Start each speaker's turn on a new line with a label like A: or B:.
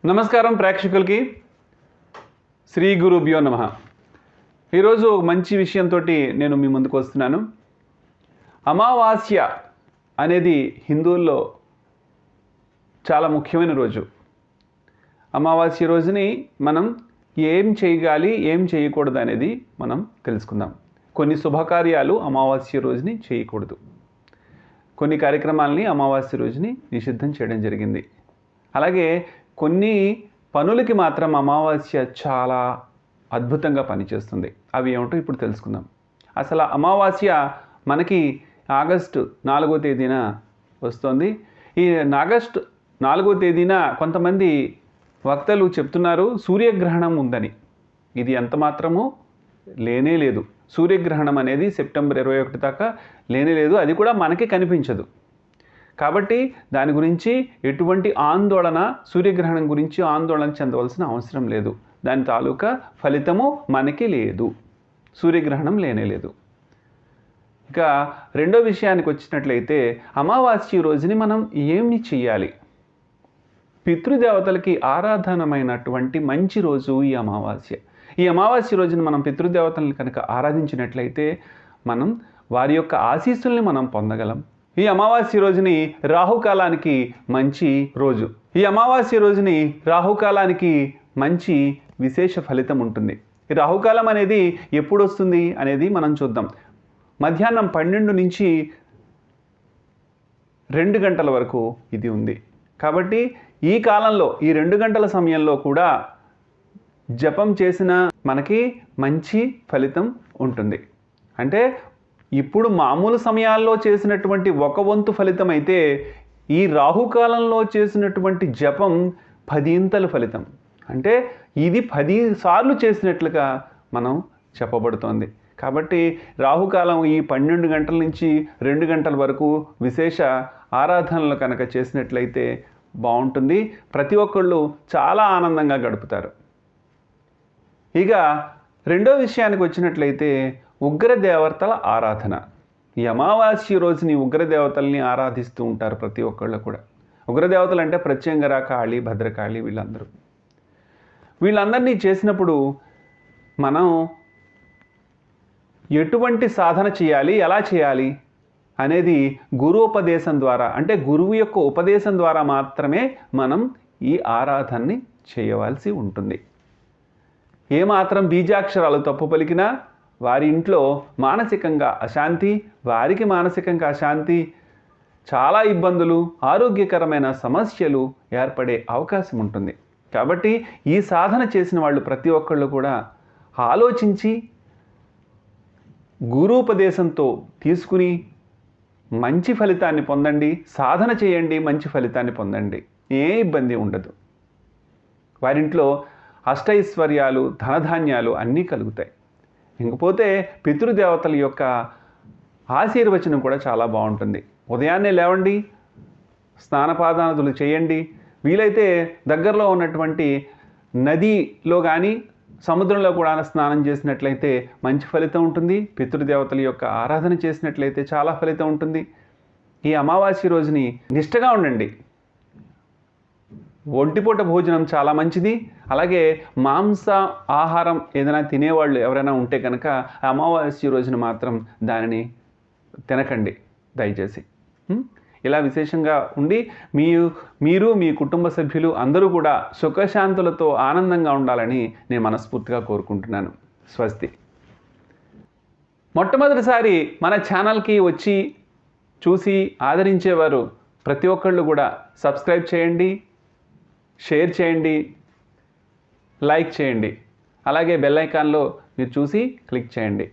A: నమస్కారం ప్రేక్షకులకి శ్రీ గురుభ్యో నమః. ఈరోజు మంచి విషయంతో నేను మీ ముందుకు వస్తున్నాను. అమావాస్య అనేది హిందువుల్లో చాలా ముఖ్యమైన రోజు. అమావాస్య రోజుని మనం ఏం చేయగాలి ఏం చేయకూడదు అనేది మనం తెలుసుకుందాం. కొన్ని శుభకార్యాలు అమావాస్య రోజుని చేయకూడదు, కొన్ని కార్యక్రమాలని అమావాస్య రోజుని నిషిద్ధం చేయడం జరిగింది. అలాగే కొన్ని పనులకి మాత్రం అమావాస్య చాలా అద్భుతంగా పనిచేస్తుంది. అవి ఏమిటో ఇప్పుడు తెలుసుకుందాం. అసలు అమావాస్య మనకి ఆగస్టు 4వ తేదీన వస్తుంది. ఈ ఆగస్టు 4వ తేదీన కొంతమంది వక్తలు చెప్తున్నారు సూర్యగ్రహణం ఉందని. ఇది ఎంత మాత్రమూ లేనే లేదు. సూర్యగ్రహణం అనేది సెప్టెంబర్ 21 దాకా లేనే లేదు. అది కూడా మనకి కనిపించదు. కాబట్టి దాని గురించి ఎటువంటి ఆందోళన, సూర్యగ్రహణం గురించి ఆందోళన చెందవలసిన అవసరం లేదు. దాని తాలూకా ఫలితము మనకి లేదు. సూర్యగ్రహణం లేనే లేదు. ఇక రెండో విషయానికి వచ్చినట్లయితే అమావాస్య రోజుని మనం ఏమి చేయాలి? పితృదేవతలకి ఆరాధనమైనటువంటి మంచి రోజు ఈ అమావాస్య. ఈ అమావాస్య రోజున మనం పితృదేవతలను కనుక ఆరాధించినట్లయితే మనం వారి యొక్క ఆశీస్సుల్ని మనం పొందగలం. ఈ అమావాస్య రోజుని రాహుకాలానికి మంచి రోజు. ఈ అమావాస్య రోజుని రాహుకాలానికి మంచి విశేష ఫలితం ఉంటుంది. ఈ రాహుకాలం అనేది ఎప్పుడు వస్తుంది అనేది మనం చూద్దాం. మధ్యాహ్నం 12 నుంచి 2 గంటల వరకు ఇది ఉంది. కాబట్టి ఈ కాలంలో ఈ 2 గంటల సమయంలో కూడా జపం చేసిన మనకి మంచి ఫలితం ఉంటుంది. అంటే ఇప్పుడు మామూలు సమయాల్లో చేసినటువంటి 1/వంతు ఫలితం అయితే ఈ రాహుకాలంలో చేసినటువంటి జపం 10 ఫలితం. అంటే ఇది 10 సార్లు చేసినట్లుగా మనం చెప్పబడుతోంది. కాబట్టి రాహుకాలం ఈ 12 గంటల నుంచి 2 గంటల వరకు విశేష ఆరాధనలు కనుక చేసినట్లయితే బాగుంటుంది. ప్రతి ఒక్కళ్ళు చాలా ఆనందంగా గడుపుతారు. ఇక రెండో విషయానికి వచ్చినట్లయితే ఉగ్రదేవతల ఆరాధన. ఈ అమావాస్య రోజుని ఉగ్రదేవతల్ని ఆరాధిస్తూ ఉంటారు ప్రతి ఒక్కళ్ళు కూడా. ఉగ్రదేవతలు అంటే ప్రత్యంగర, కాళి, భద్రకాళి వీళ్ళందరినీ చేసినప్పుడు మనం ఎటువంటి సాధన చేయాలి, ఎలా చేయాలి అనేది గురుపదేశం ద్వారా, అంటే గురువు యొక్క ఉపదేశం ద్వారా మాత్రమే మనం ఈ ఆరాధనని చేయవలసి ఉంటుంది. ఏమాత్రం బీజాక్షరాలు తప్పు పలికినా వారి ఇంట్లో మానసికంగా అశాంతి, వారికి మానసికంగా అశాంతి, చాలా ఇబ్బందులు, ఆరోగ్యకరమైన సమస్యలు ఏర్పడే అవకాశం ఉంటుంది. కాబట్టి ఈ సాధన చేసిన వాళ్ళు ప్రతి ఒక్కళ్ళు కూడా ఆలోచించి గురూపదేశంతో తీసుకుని మంచి ఫలితాన్ని పొందండి. సాధన చేయండి, మంచి ఫలితాన్ని పొందండి. ఏ ఇబ్బంది ఉండదు. వారింట్లో అష్టైశ్వర్యాలు, ధనధాన్యాలు అన్నీ కలుగుతాయి. ఇంకపోతే పితృదేవతల యొక్క ఆశీర్వచనం కూడా చాలా బాగుంటుంది. ఉదయాన్నే లేవండి, స్నానపాదాదులు చేయండి. వీలైతే దగ్గరలో ఉన్నటువంటి నదిలో కానీ సముద్రంలో కూడా స్నానం చేసినట్లయితే మంచి ఫలితం ఉంటుంది. పితృదేవతల యొక్క ఆరాధన చేసినట్లయితే చాలా ఫలితం ఉంటుంది. ఈ అమావాస్య రోజుని నిష్టగా ఉండండి. ఒంటిపూట భోజనం చాలా మంచిది. అలాగే మాంస ఆహారం ఏదైనా తినేవాళ్ళు ఎవరైనా ఉంటే కనుక అమావాస్య రోజున మాత్రం దానిని తినకండి దయచేసి. ఇలా విశేషంగా ఉండి మీరు మీ కుటుంబ సభ్యులు అందరూ కూడా సుఖశాంతులతో ఆనందంగా ఉండాలని నేను మనస్ఫూర్తిగా కోరుకుంటున్నాను. స్వస్తి. మొట్టమొదటిసారి మన ఛానల్కి వచ్చి చూసి ఆదరించేవారు ప్రతి ఒక్కళ్ళు కూడా సబ్స్క్రైబ్ చేయండి, షేర్ చేయండి, లైక్ చేయండి. అలాగే బెల్ ఐకాన్లో మీరు చూసి క్లిక్ చేయండి.